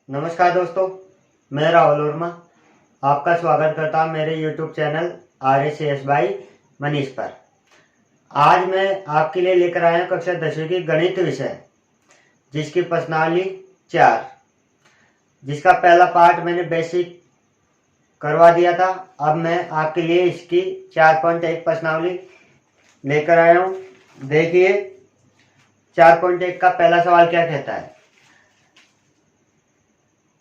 नमस्कार दोस्तों, मैं राहुल वर्मा आपका स्वागत करता हूं मेरे YouTube channel RSCS by Manish पर। आज मैं आपके लिए लेकर आया हूं कक्षा 10वीं की गणित विषय, जिसकी प्रश्नावली 4, जिसका पहला पार्ट मैंने बेसिक करवा दिया था। अब मैं आपके लिए इसकी 4.1 प्रश्नावली लेकर आया हूं। देखिए 4.1 का पहला सवाल क्या कहता है।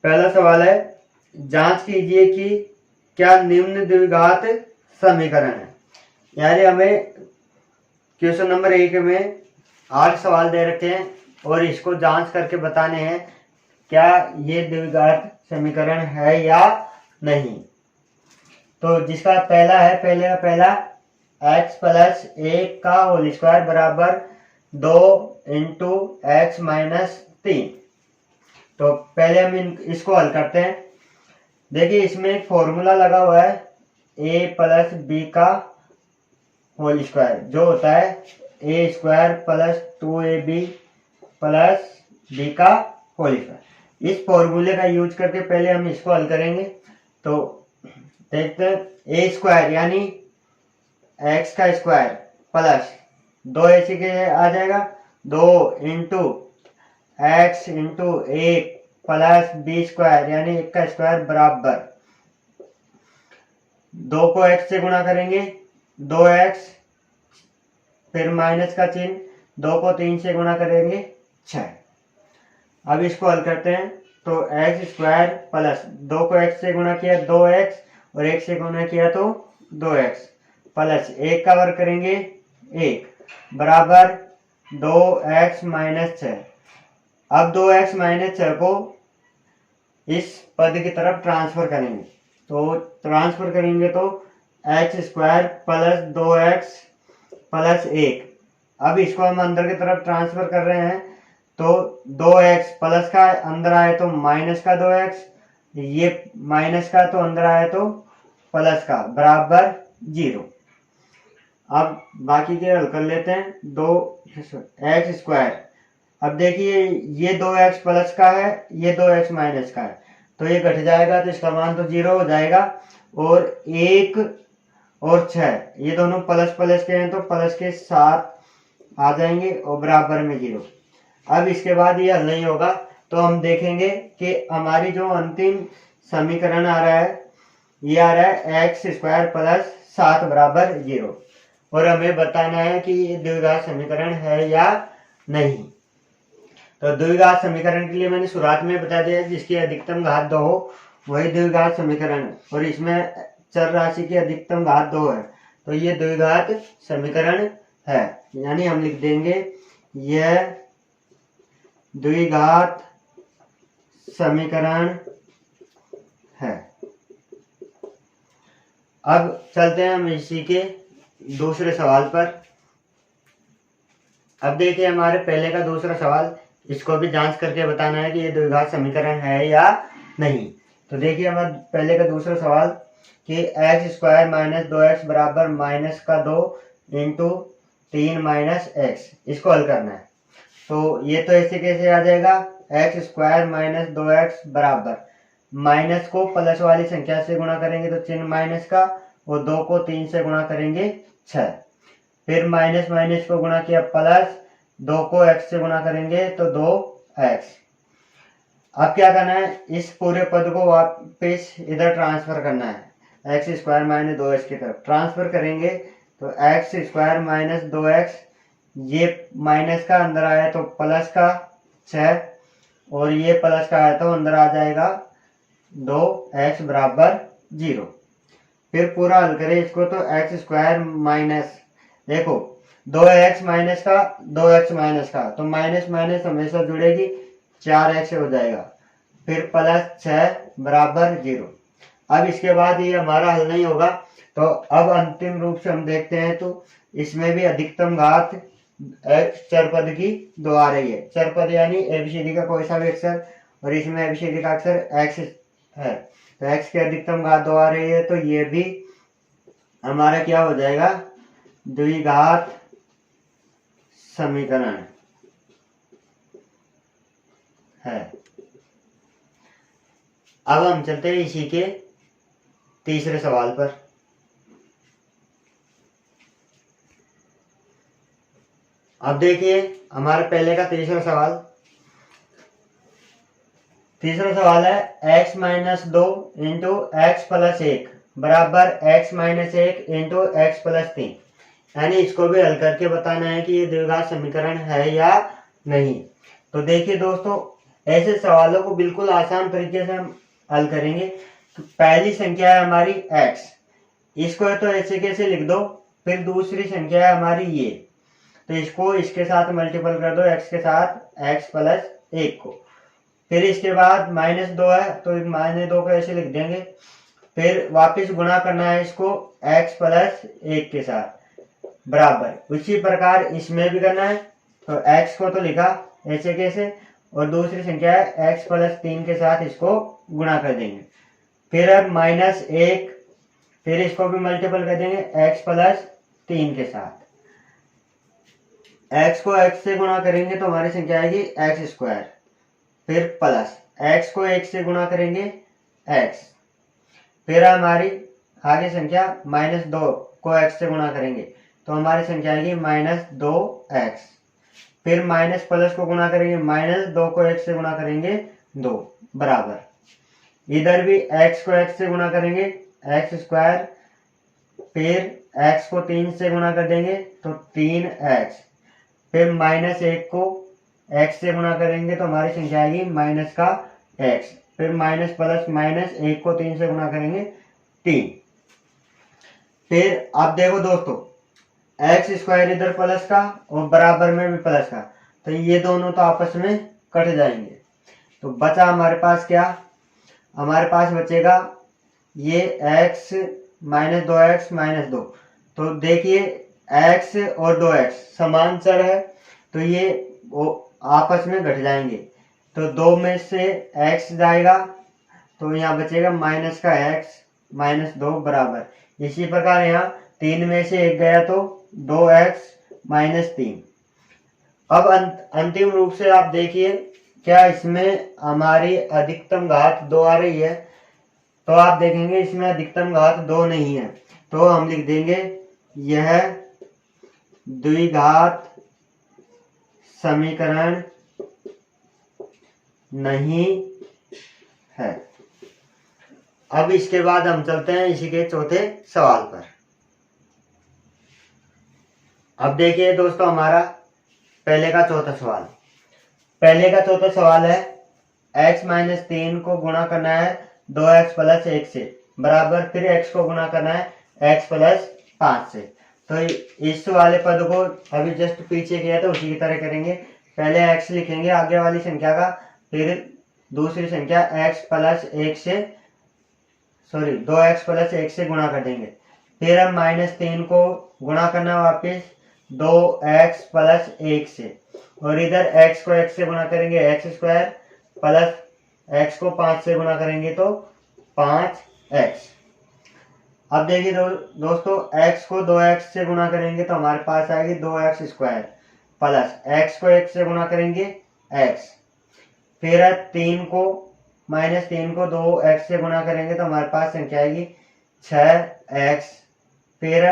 पहला सवाल है, जांच कीजिए कि क्या निम्न द्विघात समीकरण है। यानी हमें क्वेश्चन नंबर 1 में 8 सवाल दे रखे हैं और इसको जांच करके बताने हैं क्या ये द्विघात समीकरण है या नहीं। तो जिसका पहला है, पहले का पहला x प्लस 1 का होल स्क्वायर बराबर 2 इंटू एक्स माइनस 3। तो पहले हम इसको हल करते हैं। देखिए इसमें एक फॉर्मूला लगा हुआ है a प्लस बी का होल स्क्वायर, जो होता है a square plus 2ab plus B का होल स्क्वायर। इस फॉर्मूले का यूज करके पहले हम इसको हल करेंगे। तो देखते हैं a स्क्वायर यानी x का स्क्वायर प्लस 2ac के आ जाएगा 2 into X into 1 plus B square यानी 1 का स्क्वायर बराबर 2 को x से गुणा करेंगे 2x, फिर माइनस का चिन्ह, 2 को 3 से गुणा करेंगे 6। अब इसको हल करते हैं। तो एक्स स्क्वायर प्लस 2 को x से गुणा किया 2x और 1 से गुणा किया तो 2x प्लस 1 का वर्ग करेंगे 1 बराबर 2x माइनस 6। अब 2x माइनस 6 को इस पद की तरफ ट्रांसफर करेंगे। तो ट्रांसफर करेंगे तो x square plus 2x plus 1। अब इसको हम अंदर की तरफ ट्रांसफर कर रहे हैं। तो 2x प्लस का अंदर आए तो माइनस का 2x, ये माइनस का तो अंदर आए तो प्लस का बराबर 0। अब बाकी के हल कर लेते हैं। 2x स्क्वायर, अब देखिए ये 2x प्लस का है, ये 2x माइनस का है, तो ये घट जाएगा तो इसका मान तो 0 हो जाएगा। और 1 और 6 ये दोनों प्लस प्लस के हैं तो प्लस के साथ आ जाएंगे और बराबर में 0। अब इसके बाद ये हल नहीं होगा तो हम देखेंगे कि हमारी जो अंतिम समीकरण आ रहा है ये आ रहा है एक्स स्क्वायर प्लस 7 बराबर 0। और हमें बताना है कि ये द्विघात समीकरण है या नहीं। तो द्विघात समीकरण के लिए मैंने शुरुआत में बता दिया जिसकी अधिकतम घात 2 हो वही द्विघात समीकरण है, और इसमें चर राशि की अधिकतम घात 2 है तो ये द्विघात समीकरण है। यानी हम लिख देंगे यह द्विघात समीकरण है। अब चलते हैं हम इसी के दूसरे सवाल पर। अब देखिए हमारे पहले का दूसरा सवाल, इसको भी जांच करके बताना है कि ये द्विघात समीकरण है या नहीं। तो देखिए हमारा पहले का दूसरा सवाल कि एक्स स्क्वायर माइनस 2x बराबर माइनस का 2 इंटू 3 माइनस एक्स, इसको हल करना है। तो ये तो ऐसे कैसे आ जाएगा, एक्स स्क्वायर माइनस 2x बराबर माइनस को प्लस वाली संख्या से गुणा करेंगे तो चिन्ह माइनस का, और 2 को 3 से गुणा करेंगे 6, फिर माइनस माइनस को गुणा किया प्लस, 2 को x से गुणा करेंगे तो 2x। अब क्या करना है, इस पूरे पद को वापस इधर ट्रांसफर करना है एक्स स्क्वायर माइनस 2x की तरफ ट्रांसफर करेंगे। तो एक्स स्क्वायर माइनस 2x, ये माइनस का अंदर आया तो प्लस का 6, और ये प्लस का आया तो अंदर आ जाएगा 2x बराबर 0। फिर पूरा हल करें इसको तो एक्स स्क्वायर माइनस, देखो 2x माइनस का 2x माइनस का, तो माइनस माइनस हमेशा जुड़ेगी, 4x हो जाएगा, फिर प्लस 6 बराबर 0। अब इसके बाद ये हमारा हल नहीं होगा तो अब अंतिम रूप से हम देखते हैं तो इसमें भी अधिकतम घात x चर पद की 2 आ रही है। चर पद यानी एबीसीडी का कोई सा भी अक्षर, और इसमें एबीसीडी का अक्षर x है तो x की अधिकतम घात 2 आ रही है, तो ये भी हमारा क्या हो जाएगा, द्विघात समीकरण है। अब हम चलते हैं इसी के तीसरे सवाल पर। अब देखिए हमारे पहले का तीसरा सवाल है x minus 2 into x plus 1 बराबर x minus 1 into x plus 3। यानी इसको भी हल करके बताना है कि ये द्विघात समीकरण है या नहीं। तो देखिए दोस्तों, ऐसे सवालों को बिल्कुल आसान तरीके से हम हल करेंगे। तो पहली संख्या है हमारी x, इसको तो ऐसे कैसे लिख दो। फिर दूसरी संख्या है हमारी ये, तो इसको इसके साथ मल्टीपल कर दो, x के साथ x प्लस 1 को। फिर इसके बाद माइनस 2 है तो माइनस 2 को ऐसे लिख देंगे। फिर वापस गुणा करना है इसको x प्लस 1 के साथ बराबर। उसी प्रकार इसमें भी करना है। तो x को तो लिखा ऐसे कैसे, और दूसरी संख्या है x प्लस 3 के साथ इसको गुणा कर देंगे। फिर अब माइनस 1, फिर इसको भी मल्टीपल कर देंगे x प्लस 3 के साथ। x को x से गुणा करेंगे तो हमारी संख्या आएगी एक्स स्क्वायर। फिर प्लस x को 1 से गुणा करेंगे x। फिर हमारी आगे संख्या माइनस 2 को x से गुणा करेंगे तो हमारी संख्या आएगी माइनस 2x। फिर माइनस प्लस को गुणा करेंगे, माइनस 2 को x से गुणा करेंगे 2 बराबर। इधर भी x को x से गुणा करेंगे एक्स स्क्वायर। फिर x को 3 से गुणा कर देंगे तो 3x। फिर माइनस 1 को x से गुणा करेंगे तो हमारी संख्या आएगी माइनस का x। फिर माइनस प्लस माइनस 1 को 3 से गुणा करेंगे 3। फिर आप देखो दोस्तों, एक्स स्क्वायर इधर प्लस का और बराबर में भी प्लस का, तो ये दोनों तो आपस में कट जाएंगे। तो बचा हमारे पास क्या, हमारे पास बचेगा ये x माइनस 2x माइनस 2। तो देखिए x और 2x समान चर है तो ये वो आपस में घट जाएंगे। तो 2 में से x जाएगा तो यहाँ बचेगा माइनस का x माइनस 2 बराबर। इसी प्रकार यहाँ 3 में से 1 गया तो 2x माइनस 3। अब अंतिम रूप से आप देखिए क्या इसमें हमारी अधिकतम घात 2 आ रही है। तो आप देखेंगे इसमें अधिकतम घात 2 नहीं है, तो हम लिख देंगे यह द्विघात समीकरण नहीं है। अब इसके बाद हम चलते हैं इसी के चौथे सवाल पर। अब देखिए दोस्तों, हमारा पहले का चौथा सवाल है x माइनस 3 को गुणा करना है 2x प्लस 1 से बराबर। फिर x को गुणा करना है x प्लस 5 से। तो इस वाले पद को अभी जस्ट पीछे किया था उसी की तरह करेंगे। पहले x लिखेंगे आगे वाली संख्या का, फिर दूसरी संख्या x प्लस 1 से 2x प्लस 1 से गुणा कर देंगे। फिर हम माइनस 3 को गुणा करना वापिस 2x प्लस 1 से, और इधर x को x से गुणा करेंगे एक्स स्क्वायर प्लस x को 5 से गुणा करेंगे तो 5x। अब देखिए दोस्तों, x को 2x से गुणा करेंगे तो हमारे पास आएगी 2x स्क्वायर प्लस x को 1 से गुणा करेंगे x। फिर माइनस 3 को 2x से गुणा करेंगे तो हमारे पास संख्या आएगी 6x। फिर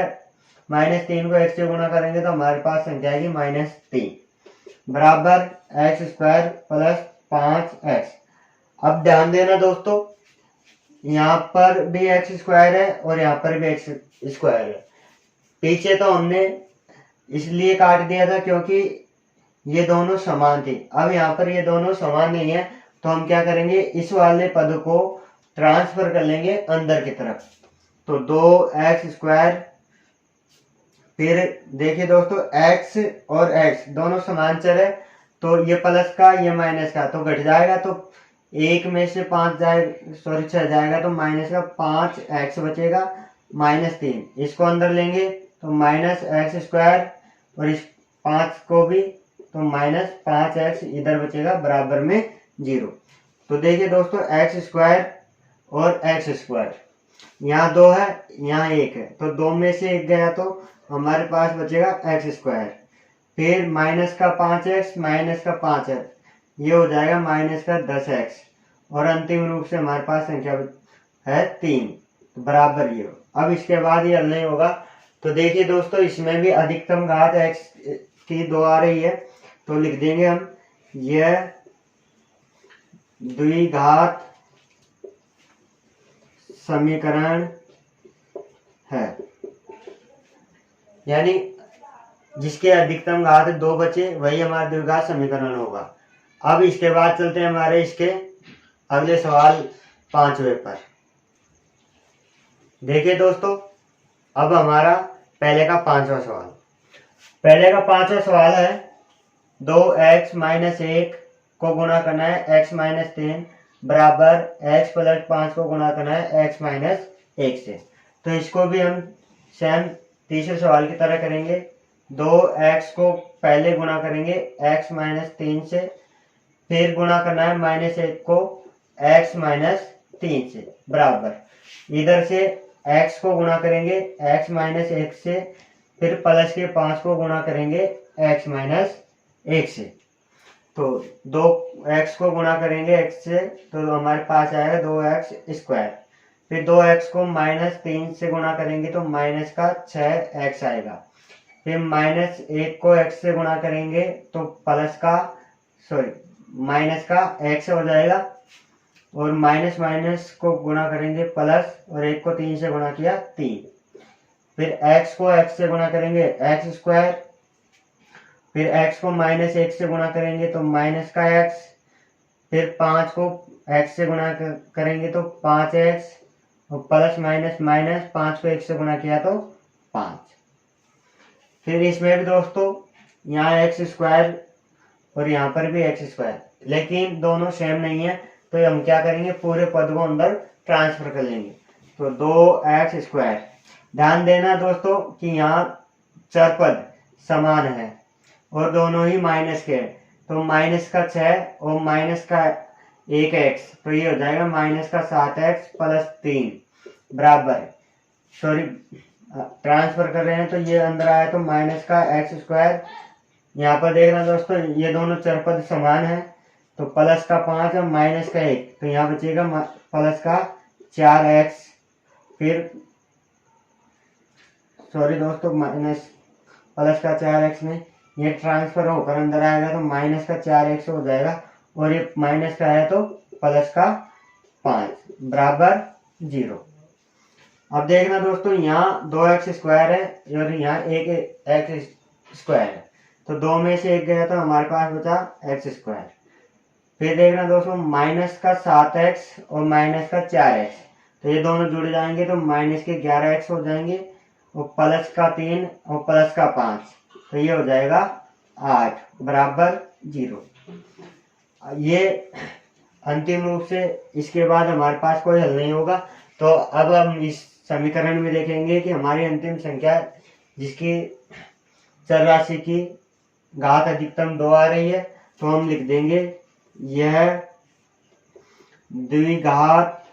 माइनस 3 को x से गुणा करेंगे तो हमारे पास संख्या आएगी माइनस 3 बराबर एक्स स्क्वायर प्लस 5x। अब ध्यान देना दोस्तों, यहाँ पर भी एक्स स्क्वायर है और यहाँ पर भी एक्स स्क्वायर है। पीछे तो हमने इसलिए काट दिया था क्योंकि ये दोनों समान थे। अब यहाँ पर ये दोनों समान नहीं है तो हम क्या करेंगे, इस वाले पद को ट्रांसफर कर लेंगे अंदर की तरफ। तो 2x स्क्वायर, फिर देखिए दोस्तों x और x दोनों समान चर है तो ये प्लस का ये माइनस का तो घट जाएगा। तो 1 में से 6 जाएगा तो माइनस का 5x बचेगा माइनस 3। इसको अंदर लेंगे तो माइनस एक्स स्क्वायर और इस 5 को भी तो माइनस 5x इधर बचेगा बराबर में 0। तो देखिए दोस्तों, एक्स स्क्वायर और एक्स स्क्वायर यहाँ 2 है यहाँ 1 है तो 2 में से 1 गया तो हमारे पास बचेगा एक्स स्क्वायर। फिर माइनस का 5x माइनस का 5x ये हो जाएगा माइनस का 10x, और अंतिम रूप से हमारे पास संख्या है 3, तो बराबर 0। अब इसके बाद ये हल नहीं होगा। तो देखिए दोस्तों, इसमें भी अधिकतम घात x की 2 आ रही है, तो लिख देंगे हम यह द्विघात समीकरण है, यानी जिसके अधिकतम घात 2 बचे वही हमारा द्विघात समीकरण होगा। अब इसके बाद चलते हैं हमारे इसके अगले सवाल 5वें पर। देखिए दोस्तों, अब हमारा पहले का 5वां सवाल। पहले का 5वां सवाल है 2x - 1 को गुणा करना है x - 3 बराबर x + 5 को गुणा करना है x - 1 से। तो इसको भी हम सेम तीसरे सवाल की तरह करेंगे। 2x को पहले गुणा करेंगे x - 3 से, फिर गुणा करना है -1 को x - 3 से बराबर इधर से x को गुणा करेंगे x - 1 से, फिर प्लस के 5 को गुणा करेंगे x - 1 से। तो 2x को गुणा करेंगे x से, तो हमारे पास आएगा 2x²। फिर 2x को -3 से गुणा करेंगे तो माइनस का 6x आएगा। फिर -1 को x से गुणा करेंगे तो माइनस का x हो जाएगा, और माइनस माइनस को गुणा करेंगे प्लस, और 1 को 3 से गुणा किया 3। फिर x को x से गुणा करेंगे x²। फिर x को -1 से गुणा करेंगे तो माइनस का x। फिर 5 को x से गुणा करेंगे तो 5x, और प्लस माइनस माइनस 5 को 1 से गुणा किया तो 5। फिर इसमें भी दोस्तों यहाँ x² और यहाँ पर भी x², लेकिन दोनों सेम नहीं है, तो हम क्या करेंगे, पूरे पद को अंदर ट्रांसफर कर लेंगे। तो 2x²। ध्यान देना दोस्तों कि यहाँ चर पद समान है और दोनों ही माइनस के हैं, तो माइनस का 6 और माइनस का 1x, तो ये हो जाएगा माइनस का 7x + 3 बराबर, ट्रांसफर कर रहे हैं तो ये अंदर आया तो माइनस का x²। यहाँ पर देखना दोस्तों, ये दोनों चर पद समान है, तो प्लस का 5 और माइनस का 1, तो यहाँ बचेगा प्लस का 4x। फिर दोस्तों, प्लस का 4x में ये ट्रांसफर होकर अंदर आएगा तो माइनस का 4x हो जाएगा, और ये माइनस का है तो प्लस का 5 बराबर 0। अब देखना दोस्तों, यहाँ 2x² है और यहाँ 1x² है, तो 2 में से 1 गया तो हमारे पास बचा x²। फिर देखना दोस्तों, माइनस का 7x और माइनस का 4x, तो ये दोनों जुड़ जाएंगे तो माइनस के 11x हो जाएंगे, और प्लस का 3 और प्लस का 5, तो ये हो जाएगा 8 बराबर 0। ये अंतिम रूप से इसके बाद हमारे पास कोई हल नहीं होगा। तो अब हम इस समीकरण में देखेंगे कि हमारी अंतिम संख्या जिसकी चर राशि की घात अधिकतम 2 आ रही है, तो हम लिख देंगे यह द्विघात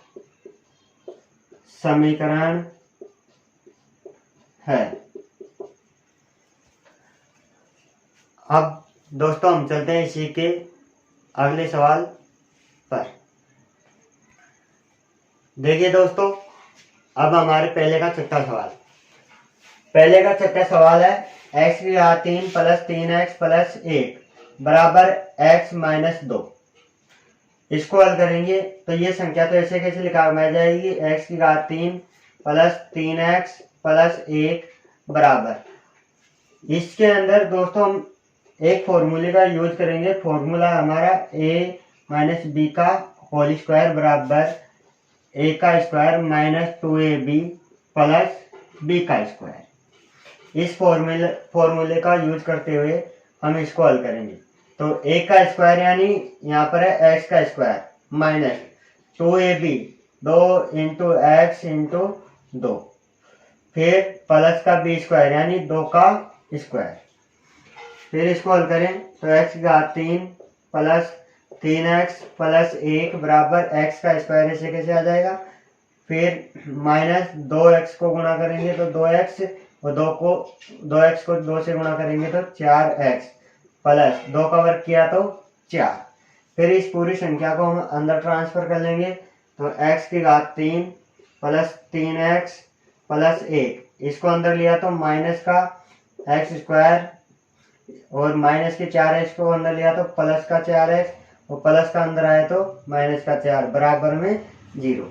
समीकरण है। अब दोस्तों हम चलते हैं इसी के अगले सवाल पर। देखिए दोस्तों, अब हमारे पहले का छठा सवाल। पहले का छठा सवाल है x³ + 3x + 1 बराबर x - 2। इसको हल करेंगे तो ये संख्या तो ऐसे कैसे लिखा जाएगी, x³ + 3x + 1 बराबर। इसके अंदर दोस्तों हम एक फॉर्मूले का यूज करेंगे। फॉर्मूला हमारा a - b का होल स्क्वायर बराबर a का स्क्वायर - 2ab + b का स्क्वायर। इस फॉर्मूले का यूज करते हुए हम इसको हल करेंगे। तो a का स्क्वायर यानी यहाँ पर है x का स्क्वायर माइनस 2ab 2 × x × 2, फिर प्लस का b² यानी 2 का स्क्वायर। फिर इसको हल करें तो x³ + 3x + 1 बराबर x का स्क्वायर ऐसे कैसे आ जाएगा। फिर माइनस 2x को गुणा करेंगे तो 2x, और 2x को 2 से गुणा करेंगे तो 4x, प्लस 2 का वर्ग किया तो 4। फिर इस पूरी संख्या को हम अंदर ट्रांसफर कर लेंगे, तो x की घात 3 प्लस 3x प्लस 1, इसको अंदर लिया तो माइनस का x स्क्वायर, और माइनस के 4x को अंदर लिया तो प्लस का 4x, और प्लस का अंदर आया तो माइनस का 4 बराबर में 0।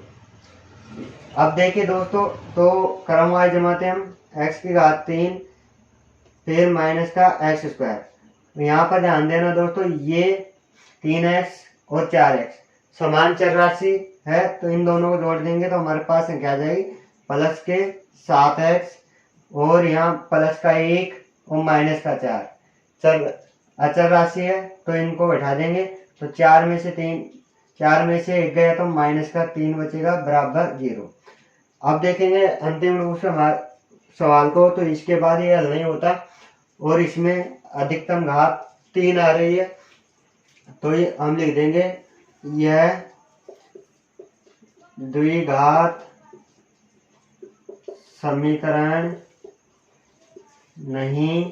अब देखिए दोस्तों, तो क्रमवार जमाते हम x की घात 3 फिर माइनस का x स्क्वायर। यहाँ पर ध्यान देना दोस्तों, ये 3x और 4x समान चर राशि है, तो इन दोनों को जोड़ देंगे तो हमारे पास संख्या आ जाएगी प्लस के 7x और यहाँ प्लस का 1 और माइनस का 4। चल अचर राशि है तो इनको बैठा देंगे, तो 4 में से 1 गया तो माइनस का 3 बचेगा बराबर 0। अब देखेंगे अंतिम रूप से हमारे सवाल को, तो इसके बाद ये हल नहीं होता और इसमें अधिकतम घात 3 आ रही है, तो ये हम लिख देंगे यह द्विघात समीकरण नहीं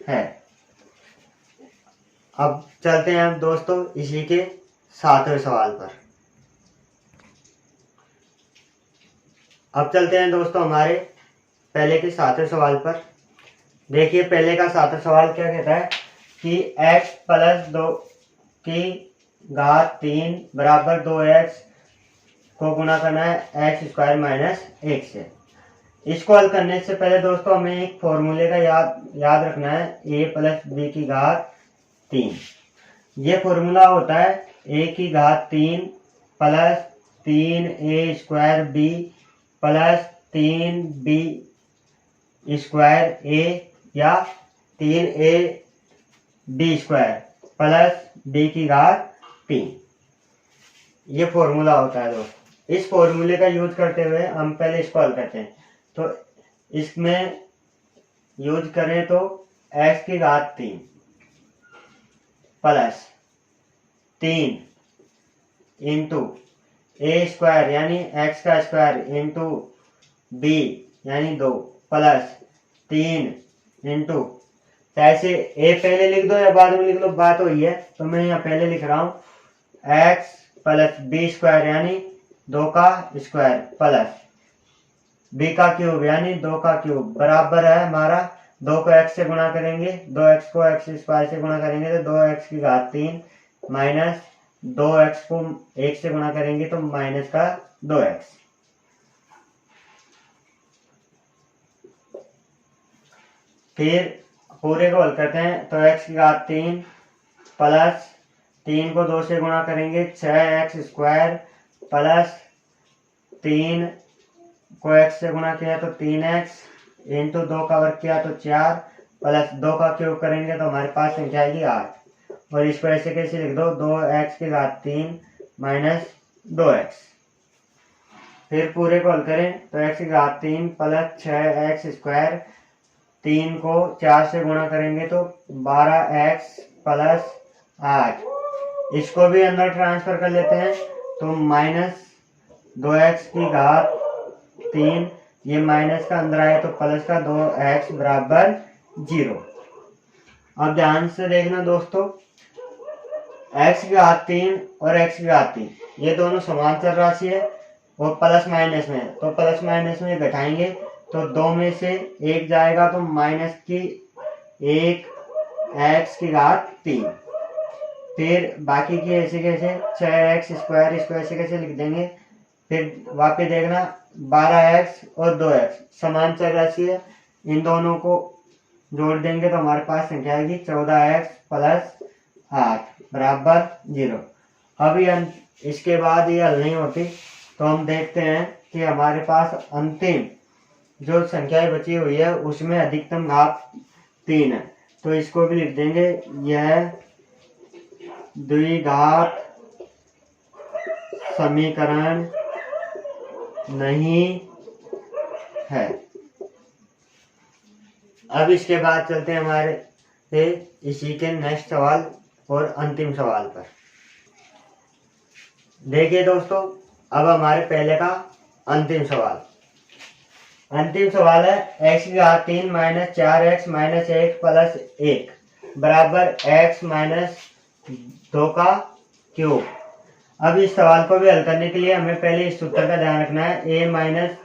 है। अब चलते हैं दोस्तों इसी के 7वें सवाल पर। अब चलते हैं दोस्तों हमारे पहले के 7वें सवाल पर। देखिए पहले का 7वां सवाल क्या कहता है कि x प्लस 2 की घात 3 बराबर 2x को गुणा करना है x स्क्वायर माइनस 1 से। इसको हल करने से पहले दोस्तों हमें एक फॉर्मूले का याद रखना है, a प्लस बी की घात 3। ये फॉर्मूला होता है a की घात 3 plus 3a square b plus 3b square a या 3a b square plus b की घात 3। ये फॉर्मूला होता है दोस्तों। इस फॉर्मूले का यूज करते हुए हम पहले इसको हल करते हैं, तो इसमें यूज करें तो x की घात 3 प्लस 3 इंटू a स्क्वायर यानी x का स्क्वायर इंटू b यानी 2 प्लस 3 इंटू, ऐसे a पहले लिख दो या बाद में लिख लो, बात वही है, तो मैं यहाँ पहले लिख रहा हूँ x प्लस b स्क्वायर यानी 2 का स्क्वायर प्लस b का क्यूब यानी 2 का क्यूब बराबर है हमारा 2 को x से गुणा करेंगे, 2x को x स्क्वायर से गुणा करेंगे तो 2x की घात 3 माइनस 2x को 1 से गुणा करेंगे तो माइनस का 2x। फिर पूरे को हल करते हैं, तो x की घात 3 प्लस 3 को 2 से गुणा करेंगे 6x स्क्वायर प्लस 3 को x से गुणा किया तो 3x इंटू 2 का वर्ग किया तो 4 प्लस 2 का क्यूब करेंगे तो हमारे पास संख्या आएगी 8, और इसको ऐसे कैसे लिख दो 2x की घात 3 माइनस 2x। फिर पूरे को हल करें तो x की घात 3 प्लस 6x स्क्वायर, 3 को 4 से गुणा करेंगे तो 12x प्लस 8, इसको भी अंदर ट्रांसफर कर लेते हैं तो माइनस 2x की घात 3, ये माइनस का अंदर आया तो प्लस का 2x बराबर 0। अब ध्यान से देखना दोस्तों, x की घात 3 और x की घात 3 ये दोनों समांतर राशि है और प्लस माइनस में है, तो प्लस माइनस में घटाएंगे तो 2 में से 1 जाएगा तो माइनस की 1 x की घात 3। फिर बाकी की ऐसे कैसे 6x स्क्वायर, इसको ऐसे कैसे लिख देंगे, फिर वापस देखना 12x और 2x समांतर राशि है, इन दोनों को जोड़ देंगे तो हमारे पास संख्या आएगी 14x प्लस 8 बराबर 0। अभी इसके बाद ये हल नहीं होती, तो हम देखते हैं कि हमारे पास अंतिम जो संख्याएं बची हुई है उसमें अधिकतम घात 3 है, तो इसको भी लिख देंगे यह द्विघात समीकरण नहीं है। अब इसके बाद चलते हैं हमारे इसी के नेक्स्ट सवाल और अंतिम सवाल पर। देखिए दोस्तों, अब हमारे पहले का अंतिम सवाल है x की घात 3 माइनस 4x माइनस 1 प्लस 1 बराबर x माइनस 2 का क्यूब। अब इस सवाल को भी हल करने के लिए हमें पहले इस सूत्र का ध्यान रखना है, a माइनस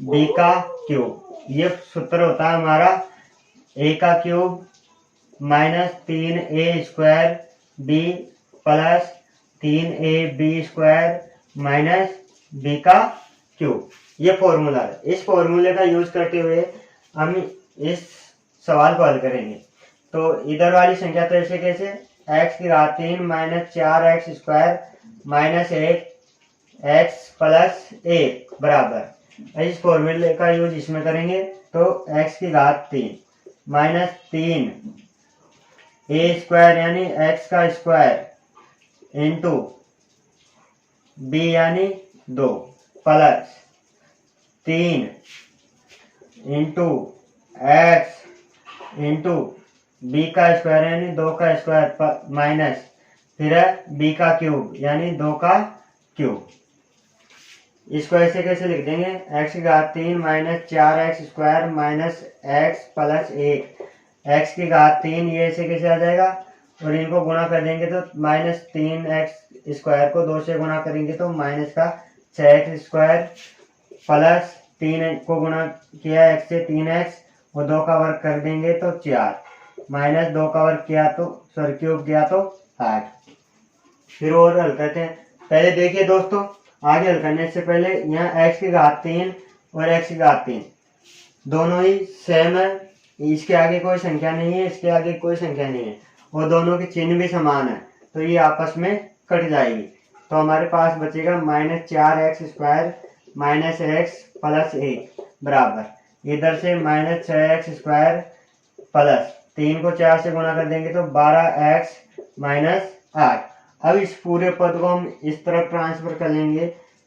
बी का क्यूब। ये सूत्र होता है हमारा a का cube minus 3a square b plus 3ab square minus b का क्यूब। ये फॉर्मूला है। इस फॉर्मूले का यूज करते हुए हम इस सवाल को हल करेंगे। तो इधर वाली संख्या तो ऐसे कैसे, x की घात 3 minus 4x square minus 8x plus 1 बराबर, इस फॉर्मूले का यूज इसमें करेंगे तो x की घात 3 माइनस 3 a स्क्वायर यानी x का स्क्वायर इंटू b यानी 2 plus 3 into x into B का स्क्वायर यानी 2 का स्क्वायर माइनस फिर है b का क्यूब यानी 2 का क्यूब। इसको ऐसे कैसे लिख देंगे, x की घात 3 minus 4x square minus x plus 1, x की घात 3 ये ऐसे कैसे आ जाएगा और इनको गुणा कर देंगे तो माइनस 3x स्क्वायर को 2 से गुणा करेंगे तो माइनस का 6x स्क्वायर प्लस 3 को गुणा किया x से 3x और 2 का वर्ग कर देंगे तो 4 माइनस 2 का वर्ग किया तो क्यूब किया तो 8। फिर और हल करते हैं। पहले देखिए दोस्तों, आगे हल करने से पहले यहाँ x की घात 3 और x की घात 3 दोनों ही सेम है, इसके आगे कोई संख्या नहीं है, इसके आगे कोई संख्या नहीं है और दोनों के चिन्ह भी समान है तो ये आपस में कट जाएगी। तो हमारे पास बचेगा minus 4x square minus x plus 1 बराबर, इधर से माइनस 6x स्क्वायर प्लस 3 को 4 से गुणा कर देंगे तो 12x माइनस 8। अब इस पूरे पद को हम इस तरफ ट्रांसफर कर लेंगे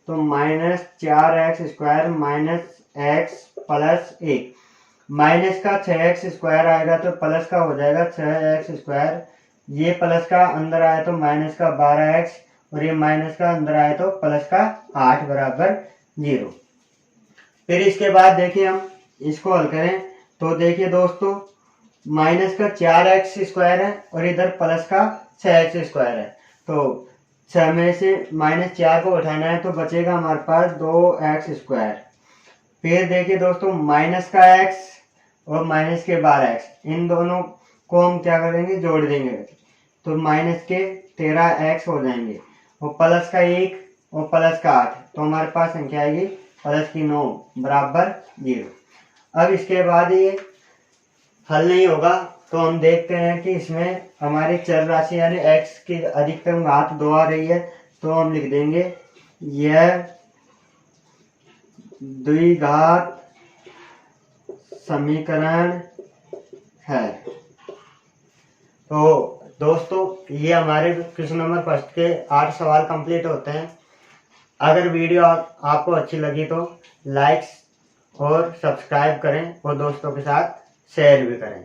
तो minus 4x square minus x plus 1, minus का 6x स्क्वायर आएगा तो प्लस का हो जाएगा 6x स्क्वायर, ये प्लस का अंदर आया तो माइनस का 12x और ये माइनस का अंदर आया तो प्लस का 8 बराबर 0। फिर इसके बाद देखिए हम इसको हल करें तो देखिए दोस्तों, माइनस का 4x स्क्वायर है और इधर प्लस का 6x स्क्वायर है तो 6 में से माइनस 4 को उठाना है तो बचेगा हमारे पास 2x स्क्वायर। फिर देखिए दोस्तों, माइनस का x और माइनस के 12x इन दोनों को हम क्या करेंगे, जोड़ देंगे तो माइनस के 13x हो जाएंगे और प्लस का 1 और प्लस का 8 तो हमारे पास संख्या आएगी प्लस की 9 बराबर 0। अब इसके बाद ये हल नहीं होगा तो हम देखते हैं कि इसमें हमारी चर राशि यानी x की अधिकतम घात 2 आ रही है तो हम लिख देंगे यह द्विघात समीकरण है। तो दोस्तों ये हमारे क्वेश्चन नंबर फर्स्ट के 8 सवाल कंप्लीट होते हैं। अगर वीडियो आपको अच्छी लगी तो लाइक और सब्सक्राइब करें और दोस्तों के साथ शेयर भी करें।